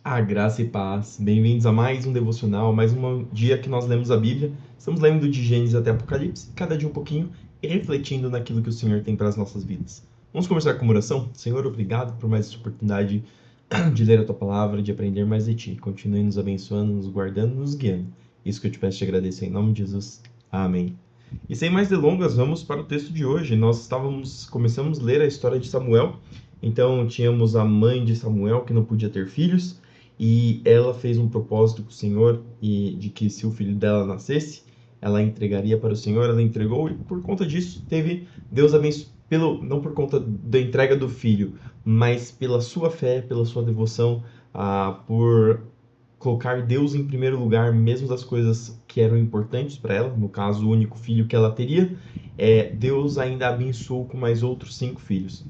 A graça e paz. Bem-vindos a mais um devocional, mais um dia que nós lemos a Bíblia. Estamos lendo de Gênesis até Apocalipse, cada dia um pouquinho, e refletindo naquilo que o Senhor tem para as nossas vidas. Vamos começar com uma oração? Senhor, obrigado por mais essa oportunidade de ler a Tua Palavra, de aprender mais de Ti. Continue nos abençoando, nos guardando, nos guiando. Isso que eu te peço e te agradeço em nome de Jesus. Amém. E sem mais delongas, vamos para o texto de hoje. Começamos a ler a história de Samuel. Então, tínhamos a mãe de Samuel que não podia ter filhos, e ela fez um propósito com o Senhor e de que se o filho dela nascesse, ela entregaria para o Senhor. Ela entregou e por conta disso teve Deus abençoado, não por conta da entrega do filho, mas pela sua fé, pela sua devoção, por colocar Deus em primeiro lugar, mesmo das coisas que eram importantes para ela, no caso, o único filho que ela teria, Deus ainda abençoou com mais outros 5 filhos.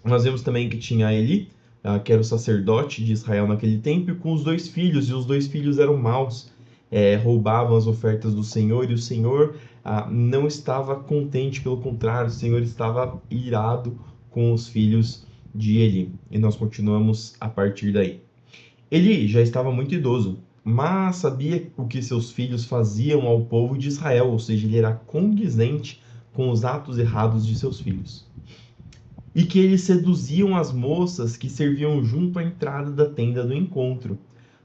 Nós vemos também que tinha Eli, que era o sacerdote de Israel naquele tempo, com os 2 filhos, e os 2 filhos eram maus, roubavam as ofertas do Senhor, e o Senhor não estava contente, pelo contrário, o Senhor estava irado com os filhos de Eli. E nós continuamos a partir daí. Ele já estava muito idoso, mas sabia o que seus filhos faziam ao povo de Israel, ou seja, ele era condizente com os atos errados de seus filhos. E que eles seduziam as moças que serviam junto à entrada da tenda do encontro.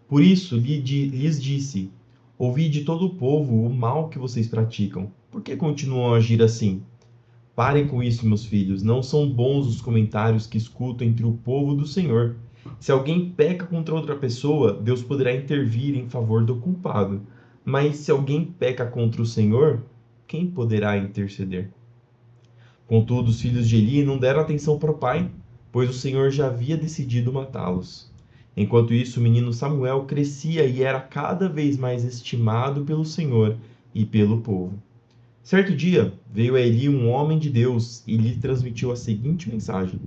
Por isso lhes disse: Ouvi de todo o povo o mal que vocês praticam. Por que continuam a agir assim? Parem com isso, meus filhos. Não são bons os comentários que escuto entre o povo do Senhor. Se alguém peca contra outra pessoa, Deus poderá intervir em favor do culpado. Mas se alguém peca contra o Senhor, quem poderá interceder? Contudo, os filhos de Eli não deram atenção para o pai, pois o Senhor já havia decidido matá-los. Enquanto isso, o menino Samuel crescia e era cada vez mais estimado pelo Senhor e pelo povo. Certo dia, veio a Eli um homem de Deus e lhe transmitiu a seguinte mensagem: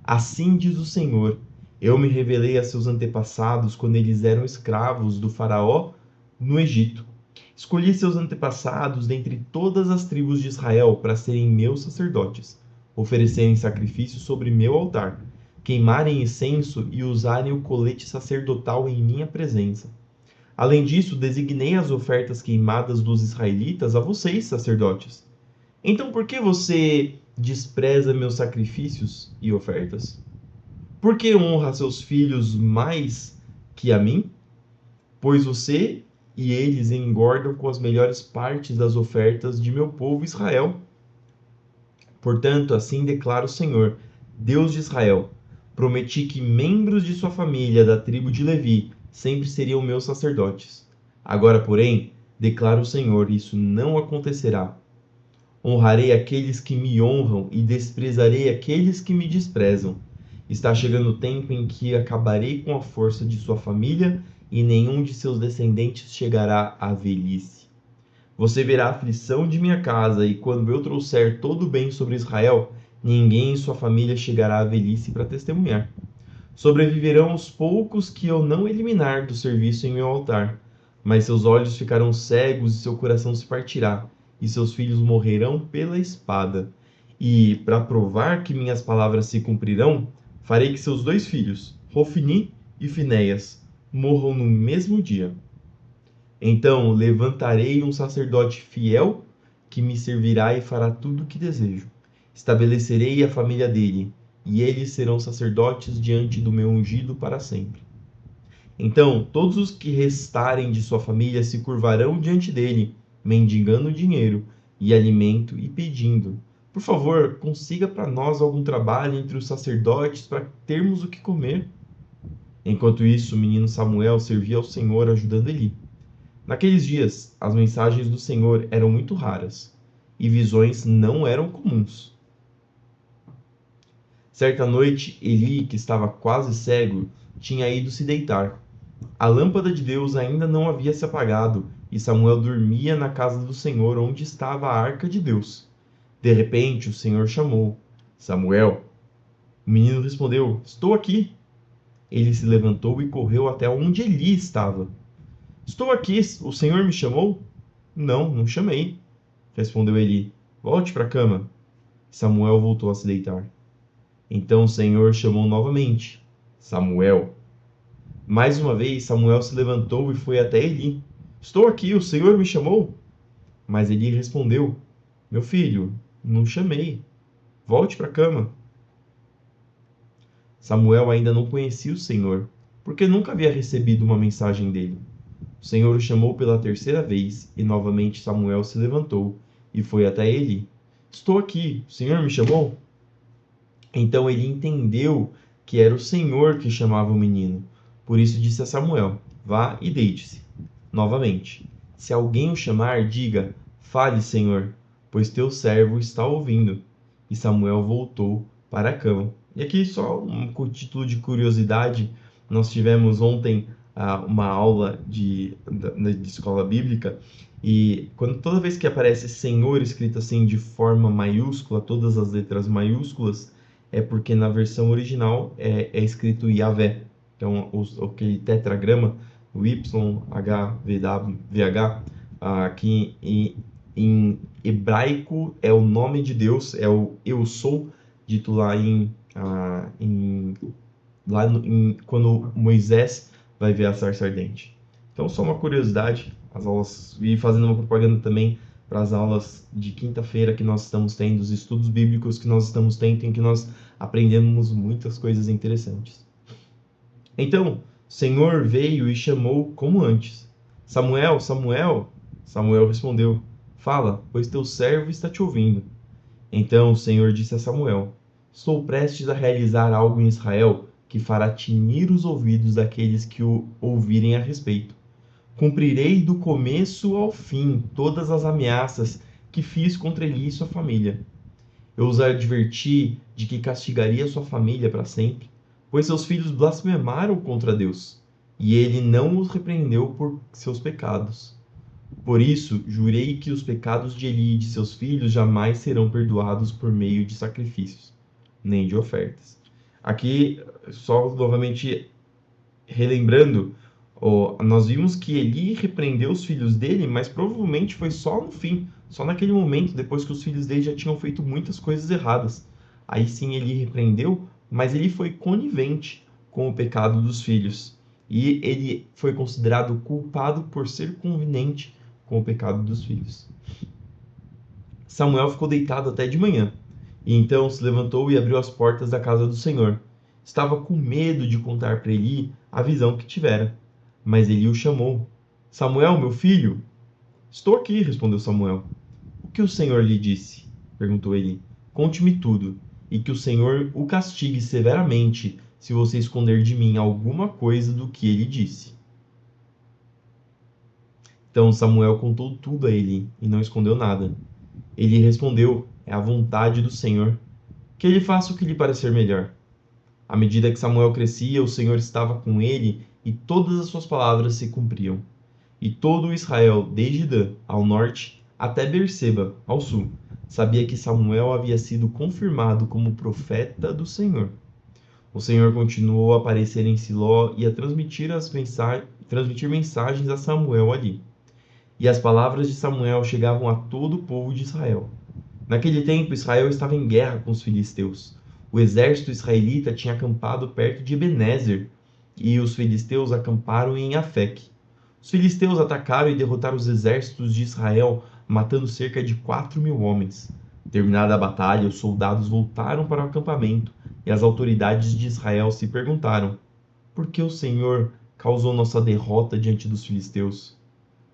Assim diz o Senhor: Eu me revelei a seus antepassados quando eles eram escravos do Faraó no Egito. Escolhi seus antepassados dentre todas as tribos de Israel para serem meus sacerdotes, oferecerem sacrifícios sobre meu altar, queimarem incenso e usarem o colete sacerdotal em minha presença. Além disso, designei as ofertas queimadas dos israelitas a vocês, sacerdotes. Então por que você despreza meus sacrifícios e ofertas? Por que honra seus filhos mais que a mim? Pois você e eles engordam com as melhores partes das ofertas de meu povo Israel. Portanto, assim declara o Senhor, Deus de Israel: Prometi que membros de sua família da tribo de Levi sempre seriam meus sacerdotes. Agora, porém, declara o Senhor, isso não acontecerá. Honrarei aqueles que me honram e desprezarei aqueles que me desprezam. Está chegando o tempo em que acabarei com a força de sua família e nenhum de seus descendentes chegará à velhice. Você verá a aflição de minha casa, e quando eu trouxer todo o bem sobre Israel, ninguém em sua família chegará à velhice para testemunhar. Sobreviverão os poucos que eu não eliminar do serviço em meu altar, mas seus olhos ficarão cegos e seu coração se partirá, e seus filhos morrerão pela espada. E, para provar que minhas palavras se cumprirão, farei que seus 2 filhos, Hofni e Finéias, morram no mesmo dia. Então levantarei um sacerdote fiel que me servirá e fará tudo o que desejo. Estabelecerei a família dele, e eles serão sacerdotes diante do meu ungido para sempre. Então todos os que restarem de sua família se curvarão diante dele, mendigando dinheiro e alimento e pedindo: Por favor, consiga para nós algum trabalho entre os sacerdotes para termos o que comer. Enquanto isso, o menino Samuel servia ao Senhor ajudando Eli. Naqueles dias, as mensagens do Senhor eram muito raras e visões não eram comuns. Certa noite, Eli, que estava quase cego, tinha ido se deitar. A lâmpada de Deus ainda não havia se apagado e Samuel dormia na casa do Senhor, onde estava a arca de Deus. De repente, o Senhor chamou: Samuel. O menino respondeu: Estou aqui. Ele se levantou e correu até onde Eli estava. Estou aqui, o Senhor me chamou? Não, não chamei, respondeu Eli. Volte para a cama. Samuel voltou a se deitar. Então o Senhor chamou novamente: Samuel. Mais uma vez, Samuel se levantou e foi até Eli. Estou aqui, o Senhor me chamou? Mas Eli respondeu: Meu filho, não chamei. Volte para a cama. Samuel ainda não conhecia o Senhor, porque nunca havia recebido uma mensagem dele. O Senhor o chamou pela terceira vez, e novamente Samuel se levantou e foi até Eli. Estou aqui, o Senhor me chamou? Então ele entendeu que era o Senhor que chamava o menino. Por isso disse a Samuel: Vá e deite-se. Novamente: Se alguém o chamar, diga: Fale, Senhor, pois teu servo está ouvindo. E Samuel voltou para a cama. E aqui só um título de curiosidade: nós tivemos ontem uma aula de escola bíblica, e toda vez que aparece Senhor escrito assim de forma maiúscula, todas as letras maiúsculas, é porque na versão original é escrito Yahvé. Então, aquele tetragrama, o YHVH, aqui em hebraico é o nome de Deus, é o Eu Sou, dito lá quando Moisés vai ver a sarça ardente. Então, só uma curiosidade, as aulas, e fazendo uma propaganda também para as aulas de quinta-feira que nós estamos tendo, os estudos bíblicos que nós estamos tendo, em que nós aprendemos muitas coisas interessantes. Então, o Senhor veio e chamou como antes. Samuel, Samuel. Samuel respondeu: Fala, pois teu servo está te ouvindo. Então o Senhor disse a Samuel: Estou prestes a realizar algo em Israel que fará tinir os ouvidos daqueles que o ouvirem a respeito. Cumprirei do começo ao fim todas as ameaças que fiz contra ele e sua família. Eu os adverti de que castigaria sua família para sempre, pois seus filhos blasfemaram contra Deus, e ele não os repreendeu por seus pecados. Por isso, jurei que os pecados de Eli e de seus filhos jamais serão perdoados por meio de sacrifícios, nem de ofertas. Aqui, só novamente relembrando, nós vimos que Eli repreendeu os filhos dele, mas provavelmente foi só no fim, só naquele momento, depois que os filhos dele já tinham feito muitas coisas erradas. Aí sim Eli repreendeu, mas ele foi conivente com o pecado dos filhos. E ele foi considerado culpado por ser conivente com o pecado dos filhos. Samuel ficou deitado até de manhã, e então se levantou e abriu as portas da casa do Senhor. Estava com medo de contar para Eli a visão que tivera. Mas Eli o chamou. Samuel, meu filho? Estou aqui, respondeu Samuel. O que o Senhor lhe disse? Perguntou Eli. Conte-me tudo, e que o Senhor o castigue severamente se você esconder de mim alguma coisa do que ele disse. Então Samuel contou tudo a Eli e não escondeu nada. Ele respondeu: É a vontade do Senhor, que ele faça o que lhe parecer melhor. À medida que Samuel crescia, o Senhor estava com ele e todas as suas palavras se cumpriam. E todo o Israel, desde Dan, ao norte, até Berseba, ao sul, sabia que Samuel havia sido confirmado como profeta do Senhor. O Senhor continuou a aparecer em Siló e a transmitir mensagens a Samuel ali. E as palavras de Samuel chegavam a todo o povo de Israel. Naquele tempo, Israel estava em guerra com os filisteus. O exército israelita tinha acampado perto de Ebenezer, e os filisteus acamparam em Afec. Os filisteus atacaram e derrotaram os exércitos de Israel, matando cerca de 4.000 homens. Terminada a batalha, os soldados voltaram para o acampamento, e as autoridades de Israel se perguntaram: Por que o Senhor causou nossa derrota diante dos filisteus?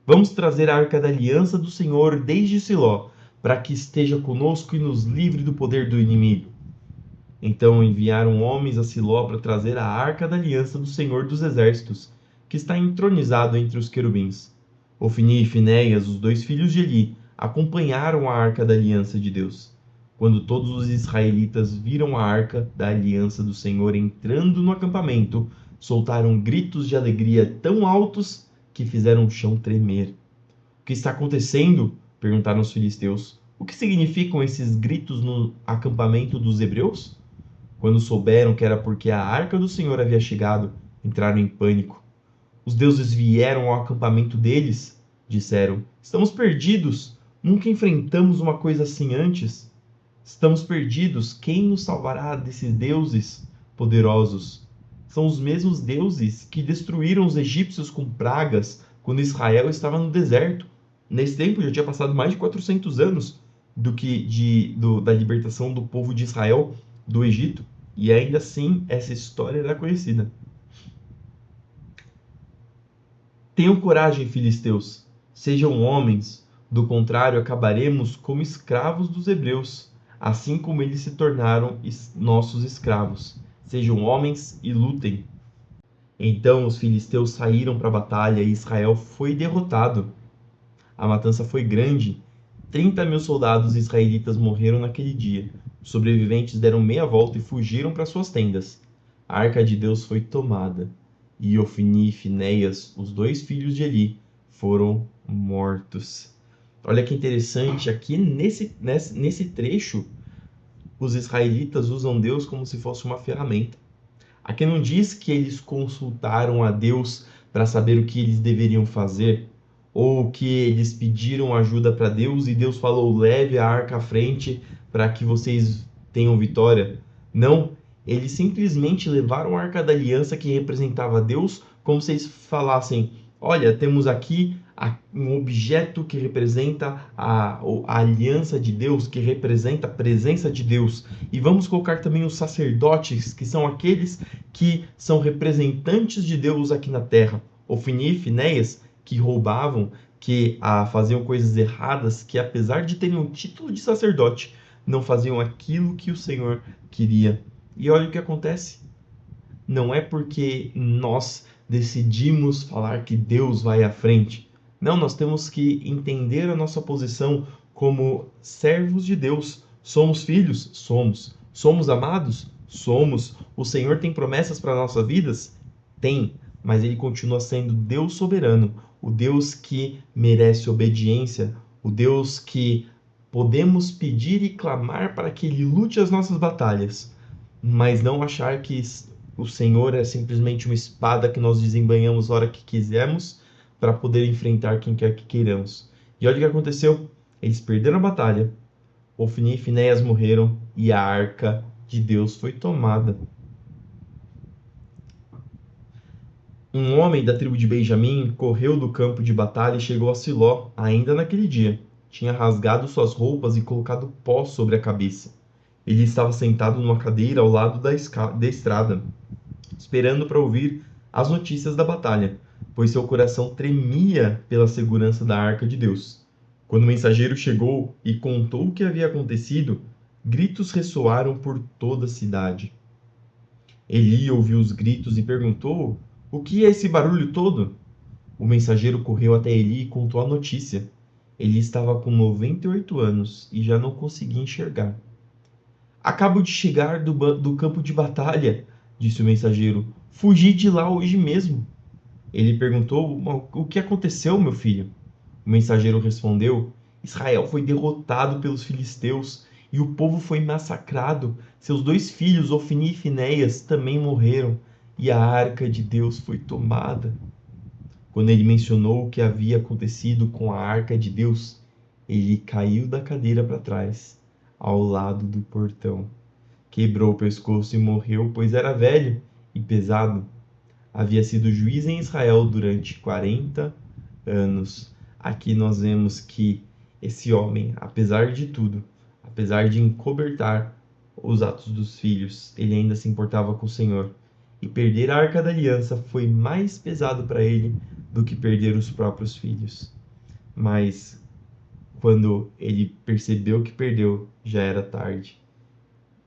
Vamos trazer a arca da aliança do Senhor desde Siló, para que esteja conosco e nos livre do poder do inimigo. Então enviaram homens a Siló para trazer a arca da aliança do Senhor dos Exércitos, que está entronizado entre os querubins. Ofni e Finéias, os dois filhos de Eli, acompanharam a arca da aliança de Deus. Quando todos os israelitas viram a arca da aliança do Senhor entrando no acampamento, soltaram gritos de alegria tão altos que fizeram o chão tremer. O que está acontecendo? Perguntaram os filisteus. O que significam esses gritos no acampamento dos hebreus? Quando souberam que era porque a arca do Senhor havia chegado, entraram em pânico. Os deuses vieram ao acampamento deles, disseram. Estamos perdidos. Nunca enfrentamos uma coisa assim antes. Estamos perdidos. Quem nos salvará desses deuses poderosos? São os mesmos deuses que destruíram os egípcios com pragas quando Israel estava no deserto. Nesse tempo já tinha passado mais de 400 anos da libertação do povo de Israel do Egito. E ainda assim, essa história era conhecida. Tenham coragem, filisteus, sejam homens, do contrário acabaremos como escravos dos hebreus, assim como eles se tornaram nossos escravos. Sejam homens e lutem. Então os filisteus saíram para a batalha e Israel foi derrotado. A matança foi grande. 30.000 soldados israelitas morreram naquele dia. Os sobreviventes deram meia volta e fugiram para suas tendas. A arca de Deus foi tomada. E Ofni e Finéias, os dois filhos de Eli, foram mortos. Olha que interessante, aqui nesse trecho, os israelitas usam Deus como se fosse uma ferramenta. Aqui não diz que eles consultaram a Deus para saber o que eles deveriam fazer, ou que eles pediram ajuda para Deus e Deus falou: leve a arca à frente para que vocês tenham vitória. Não, eles simplesmente levaram a arca da aliança que representava Deus, como se eles falassem: olha, temos aqui um objeto que representa a aliança de Deus, que representa a presença de Deus. E vamos colocar também os sacerdotes, que são aqueles que são representantes de Deus aqui na terra. Ofni e Finéias, que roubavam, que faziam coisas erradas, que apesar de terem o título de sacerdote, não faziam aquilo que o Senhor queria. E olha o que acontece. Não é porque nós decidimos falar que Deus vai à frente. Não, nós temos que entender a nossa posição como servos de Deus. Somos filhos? Somos. Somos amados? Somos. O Senhor tem promessas para nossas vidas? Tem, mas ele continua sendo Deus soberano, o Deus que merece obediência, o Deus que podemos pedir e clamar para que ele lute as nossas batalhas, mas não achar que o Senhor é simplesmente uma espada que nós desembanhamos a hora que quisermos para poder enfrentar quem quer que queiramos. E olha o que aconteceu. Eles perderam a batalha, Ofni e Finéias morreram e a arca de Deus foi tomada. Um homem da tribo de Benjamim correu do campo de batalha e chegou a Siló, ainda naquele dia. Tinha rasgado suas roupas e colocado pó sobre a cabeça. Ele estava sentado numa cadeira ao lado da estrada, esperando para ouvir as notícias da batalha, pois seu coração tremia pela segurança da arca de Deus. Quando o mensageiro chegou e contou o que havia acontecido, gritos ressoaram por toda a cidade. Eli ouviu os gritos e perguntou: o que é esse barulho todo? O mensageiro correu até Eli e contou a notícia. Eli estava com 98 anos e já não conseguia enxergar. Acabo de chegar do campo de batalha, disse o mensageiro. Fugi de lá hoje mesmo. Ele perguntou: o que aconteceu, meu filho? O mensageiro respondeu: Israel foi derrotado pelos filisteus e o povo foi massacrado. Seus dois filhos, Ofni e Finéias, também morreram e a arca de Deus foi tomada. Quando ele mencionou o que havia acontecido com a arca de Deus, ele caiu da cadeira para trás, ao lado do portão. Quebrou o pescoço e morreu, pois era velho e pesado. Havia sido juiz em Israel durante 40 anos. Aqui nós vemos que esse homem, apesar de tudo, apesar de encobertar os atos dos filhos, ele ainda se importava com o Senhor. E perder a arca da aliança foi mais pesado para ele do que perder os próprios filhos. Mas quando ele percebeu que perdeu, já era tarde.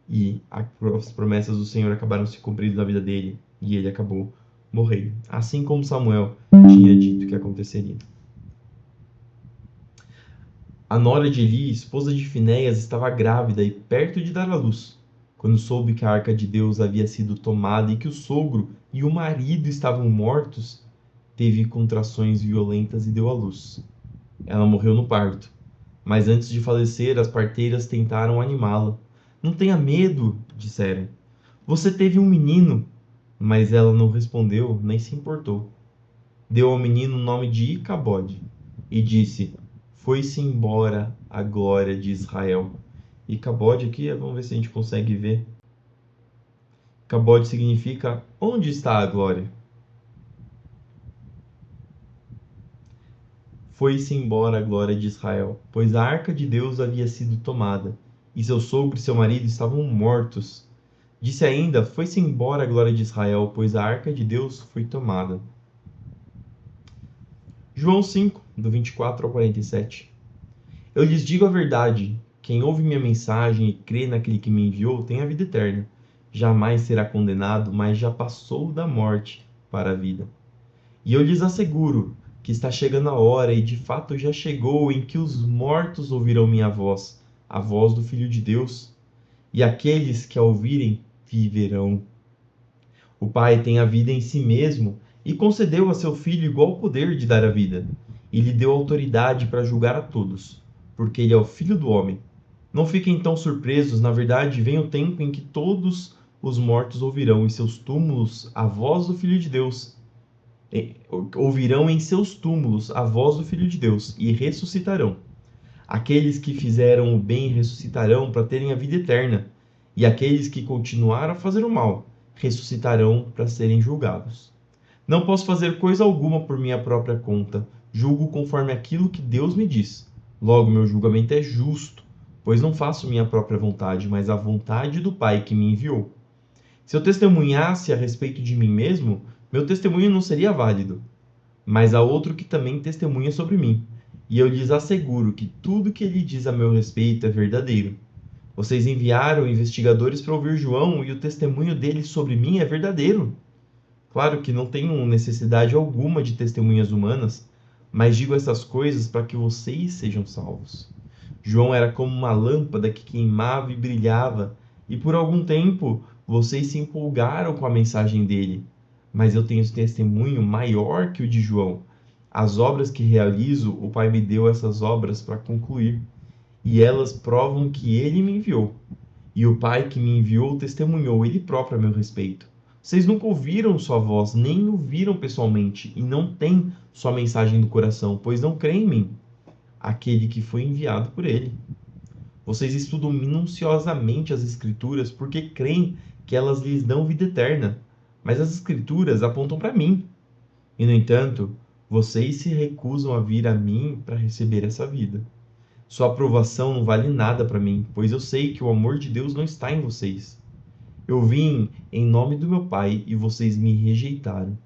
E as promessas do Senhor acabaram se cumprindo na vida dele e ele acabou morrendo, assim como Samuel tinha dito que aconteceria. A nora de Eli, esposa de Finéias, estava grávida e perto de dar à luz. Quando soube que a arca de Deus havia sido tomada e que o sogro e o marido estavam mortos, teve contrações violentas e deu à luz. Ela morreu no parto, mas antes de falecer, as parteiras tentaram animá-la. Não tenha medo, disseram. Você teve um menino. Mas ela não respondeu, nem se importou. Deu ao menino o nome de Icabode e disse: foi-se embora a glória de Israel. Icabode aqui, vamos ver se a gente consegue ver. Cabode significa onde está a glória? Foi-se embora a glória de Israel, pois a arca de Deus havia sido tomada, e seu sogro e seu marido estavam mortos. Disse ainda: foi-se embora a glória de Israel, pois a arca de Deus foi tomada. João 5, do 24 ao 47. Eu lhes digo a verdade: quem ouve minha mensagem e crê naquele que me enviou tem a vida eterna. Jamais será condenado, mas já passou da morte para a vida. E eu lhes asseguro que está chegando a hora, e de fato já chegou, em que os mortos ouvirão minha voz, a voz do Filho de Deus, e aqueles que a ouvirem viverão. O Pai tem a vida em si mesmo e concedeu a seu Filho igual poder de dar a vida, e lhe deu autoridade para julgar a todos, porque ele é o Filho do homem. Não fiquem tão surpresos, na verdade, vem o tempo em que todos os mortos ouvirão em seus túmulos a voz do Filho de Deus. Ouvirão em seus túmulos a voz do Filho de Deus e ressuscitarão. Aqueles que fizeram o bem ressuscitarão para terem a vida eterna, e aqueles que continuaram a fazer o mal ressuscitarão para serem julgados. Não posso fazer coisa alguma por minha própria conta, julgo conforme aquilo que Deus me diz. Logo, meu julgamento é justo, pois não faço minha própria vontade, mas a vontade do Pai que me enviou. Se eu testemunhasse a respeito de mim mesmo, meu testemunho não seria válido. Mas há outro que também testemunha sobre mim, e eu lhes asseguro que tudo que ele diz a meu respeito é verdadeiro. Vocês enviaram investigadores para ouvir João, e o testemunho dele sobre mim é verdadeiro. Claro que não tenho necessidade alguma de testemunhas humanas, mas digo essas coisas para que vocês sejam salvos. João era como uma lâmpada que queimava e brilhava, e por algum tempo vocês se empolgaram com a mensagem dele. Mas eu tenho testemunho maior que o de João. As obras que realizo, o Pai me deu essas obras para concluir, e elas provam que ele me enviou. E o Pai que me enviou testemunhou ele próprio a meu respeito. Vocês nunca ouviram sua voz, nem o viram pessoalmente, e não têm sua mensagem do coração, pois não creem em mim, aquele que foi enviado por ele. Vocês estudam minuciosamente as Escrituras porque creem que elas lhes dão vida eterna, mas as Escrituras apontam para mim. E, no entanto, vocês se recusam a vir a mim para receber essa vida. Sua aprovação não vale nada para mim, pois eu sei que o amor de Deus não está em vocês. Eu vim em nome do meu Pai e vocês me rejeitaram.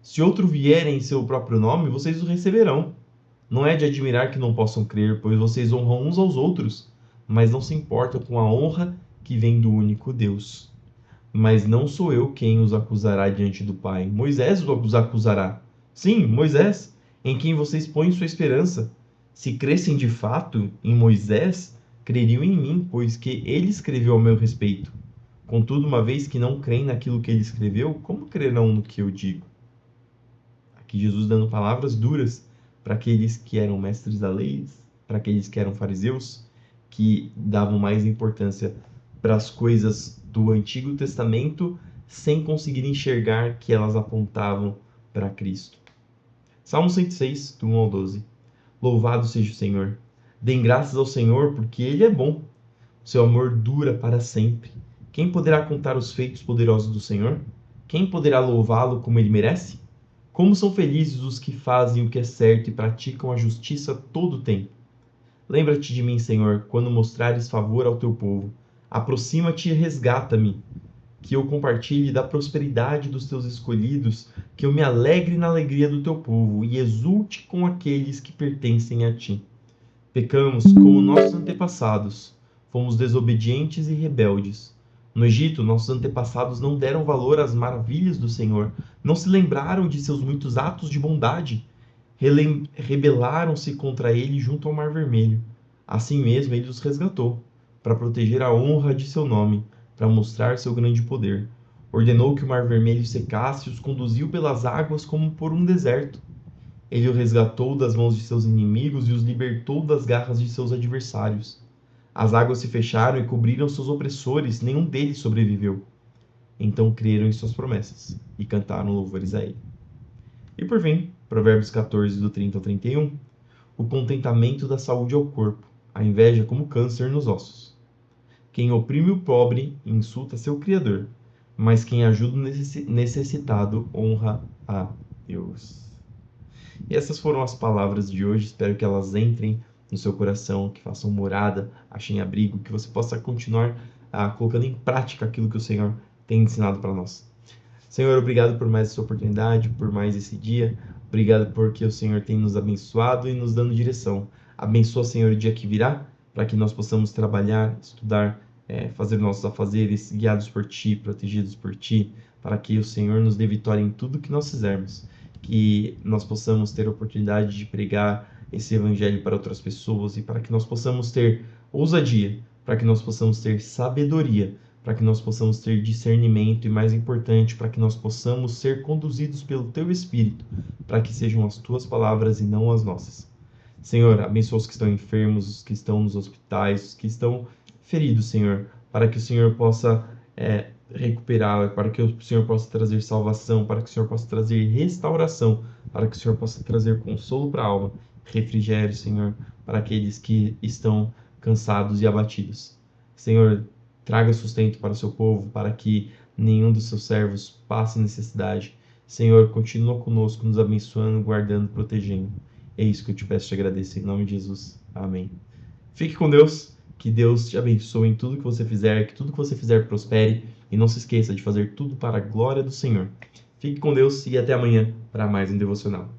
Se outro vier em seu próprio nome, vocês o receberão. Não é de admirar que não possam crer, pois vocês honram uns aos outros, mas não se importam com a honra que vem do único Deus. Mas não sou eu quem os acusará diante do Pai. Moisés os acusará. Sim, Moisés, em quem vocês põem sua esperança. Se crescem de fato em Moisés, creriam em mim, pois que ele escreveu a meu respeito. Contudo, uma vez que não creem naquilo que ele escreveu, como crerão no que eu digo? Aqui Jesus dando palavras duras para aqueles que eram mestres da lei, para aqueles que eram fariseus, que davam mais importância para as coisas do Antigo Testamento, sem conseguir enxergar que elas apontavam para Cristo. Salmo 106, do 1 ao 12. Louvado seja o Senhor. Deem graças ao Senhor, porque Ele é bom. Seu amor dura para sempre. Quem poderá contar os feitos poderosos do Senhor? Quem poderá louvá-lo como Ele merece? Como são felizes os que fazem o que é certo e praticam a justiça todo o tempo. Lembra-te de mim, Senhor, quando mostrares favor ao teu povo. Aproxima-te e resgata-me, que eu compartilhe da prosperidade dos teus escolhidos, que eu me alegre na alegria do teu povo e exulte com aqueles que pertencem a ti. Pecamos como nossos antepassados, fomos desobedientes e rebeldes. No Egito, nossos antepassados não deram valor às maravilhas do Senhor, não se lembraram de seus muitos atos de bondade, rebelaram-se contra ele junto ao Mar Vermelho. Assim mesmo, ele os resgatou, para proteger a honra de seu nome, para mostrar seu grande poder. Ordenou que o Mar Vermelho secasse e os conduziu pelas águas como por um deserto. Ele o resgatou das mãos de seus inimigos e os libertou das garras de seus adversários. As águas se fecharam e cobriram seus opressores, nenhum deles sobreviveu. Então creram em suas promessas e cantaram louvores a ele. E por fim, Provérbios 14, do 30 ao 31. O contentamento da saúde ao corpo, a inveja como câncer nos ossos. Quem oprime o pobre insulta seu Criador, mas quem ajuda o necessitado honra a Deus. E essas foram as palavras de hoje, espero que elas entrem no seu coração, que façam morada, achem abrigo, que você possa continuar colocando em prática aquilo que o Senhor tem ensinado para nós. Senhor, obrigado por mais essa oportunidade, por mais esse dia. Obrigado porque o Senhor tem nos abençoado e nos dando direção. Abençoa, Senhor, o dia que virá, para que nós possamos trabalhar, estudar, fazer nossos afazeres, guiados por Ti, protegidos por Ti, para que o Senhor nos dê vitória em tudo que nós fizermos. Que nós possamos ter a oportunidade de pregar esse evangelho para outras pessoas e para que nós possamos ter ousadia, para que nós possamos ter sabedoria, para que nós possamos ter discernimento e, mais importante, para que nós possamos ser conduzidos pelo Teu Espírito, para que sejam as Tuas palavras e não as nossas. Senhor, abençoa os que estão enfermos, os que estão nos hospitais, os que estão feridos, Senhor, para que o Senhor possa recuperar, para que o Senhor possa trazer salvação, para que o Senhor possa trazer restauração, para que o Senhor possa trazer consolo para a alma, refrigério, Senhor, para aqueles que estão cansados e abatidos. Senhor, traga sustento para o seu povo, para que nenhum dos seus servos passe necessidade. Senhor, continua conosco, nos abençoando, guardando, protegendo. É isso que eu te peço e te agradeço, em nome de Jesus. Amém. Fique com Deus, que Deus te abençoe em tudo que você fizer, que tudo que você fizer prospere, e não se esqueça de fazer tudo para a glória do Senhor. Fique com Deus e até amanhã para mais um devocional.